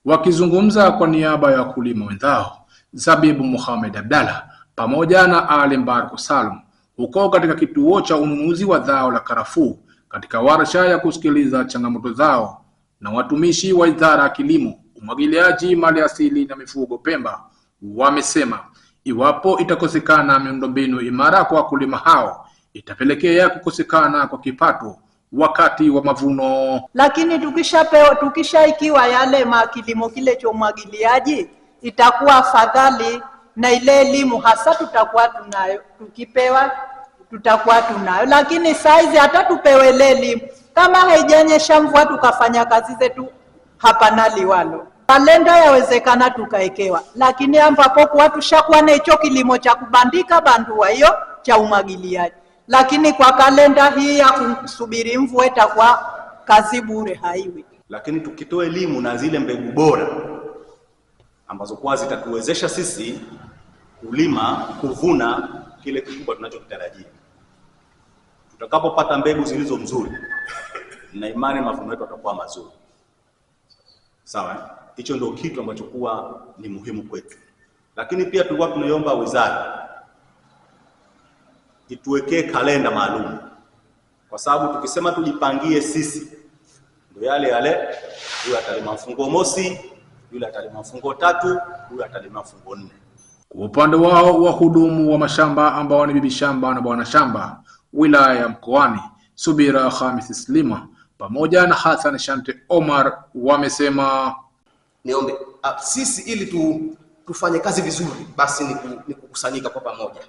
Wakizungumza kwa niaba ya wakulima wenzao, Zabibu Mohamed Abdalla pamoja na Ali Mbarko Salum huko katika kituo cha ununuzi wa zao la karafuu katika warsha ya kusikiliza changamoto zao na watumishi wa Idara ya Kilimo, Umwagiliaji, Maliasili na Mifugo Pemba, wamesema iwapo itakosekana miundombinu imara kwa wakulima hao itapelekea kukosekana kwa kipato wakati wa mavuno. Lakini tukishaikiwa yale kilimo kile cha umwagiliaji itakuwa afadhali, na ile elimu hasa tutakuwa tunayo, tukipewa tutakuwa tunayo. Lakini saizi hata tupewe elimu, kama haijanyesha mvua tukafanya kazi zetu hapana liwalo. Kalenda yawezekana tukaekewa, lakini ambapo kwa tushakuwa na hicho kilimo cha kubandika bandua hiyo cha umwagiliaji, lakini kwa kalenda hii ya kusubiri mvua itakuwa kazi bure, haiwi. Lakini tukitoa elimu na zile mbegu bora ambazo kwa zitatuwezesha sisi kulima, kuvuna kile kikubwa tunachokitarajia, tutakapopata mbegu zilizo nzuri na imani mavuno yetu yatakuwa mazuri. Sawa, hicho ndio kitu ambacho kuwa ni muhimu kwetu. Lakini pia tulikuwa tunaiomba wizara ituwekee kalenda maalum, kwa sababu tukisema tujipangie sisi ndio yale huyu atalima mfungo mosi, yule atalima mfungo tatu, huyu atalima mfungo 4. Kwa upande wao wahudumu wa mashamba ambao ni bibi shamba na bwana shamba wilaya ya Mkoani, Subira Khamis Slima pamoja na Hassan Shante Omar wamesema, niombe sisi ili tufanye kazi vizuri basi ni kukusanyika kwa pamoja,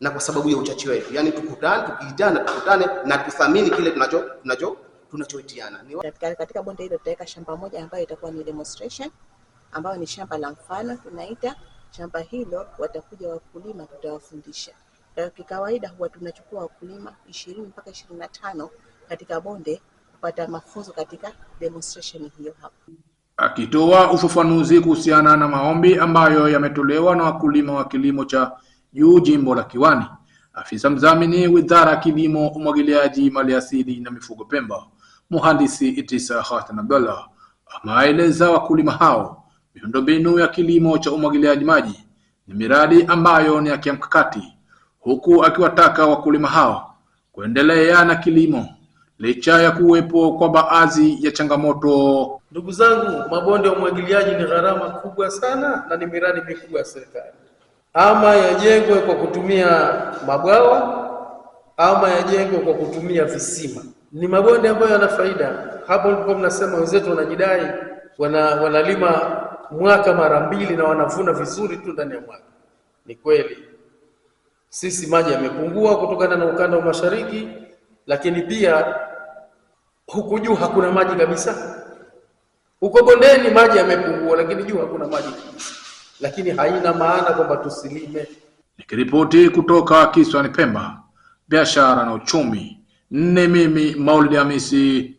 na kwa sababu ya uchache wetu, yani tukutane na tuthamini kile tunachoitiana. Katika bonde hilo tutaweka shamba moja ambayo itakuwa ni demonstration, ambayo ni shamba la mfano tunaita. Shamba hilo watakuja wakulima, tutawafundisha. Kikawaida huwa tunachukua wakulima 20 mpaka 25 katika bonde kupata mafunzo katika demonstration hiyo hapo. Akitoa ufafanuzi kuhusiana na maombi ambayo yametolewa na wakulima wa kilimo cha juu jimbo la Kiwani, afisa mdhamini Wizara ya Kilimo, Umwagiliaji, Maliasili na Mifugo Pemba, Mhandisi Itisa Hassan Abdalla ameeleza wakulima hao miundombinu ya kilimo cha umwagiliaji maji ni miradi ambayo ni ya kimkakati, huku akiwataka wakulima hao kuendelea na kilimo licha ya kuwepo kwa baadhi ya changamoto. Ndugu zangu, mabonde ya umwagiliaji ni gharama kubwa sana na ni miradi mikubwa ya serikali. Ama yajengwe kwa kutumia mabwawa ama yajengwe kwa kutumia visima. Ni mabonde ambayo yana faida. Hapo ndipo mnasema wenzetu wanajidai wanalima mwaka mara 2 na wanavuna vizuri tu ndani ya mwaka. Ni kweli. Sisi maji yamepungua kutokana na ukanda wa mashariki, lakini pia huku juu hakuna maji kabisa. Huko bondeni maji yamepungua, lakini juu hakuna maji kabisa. Lakini haina maana kwamba tusilime. Nikiripoti kutoka Kisiwani Pemba, biashara na uchumi, mimi Maulid Hamisi,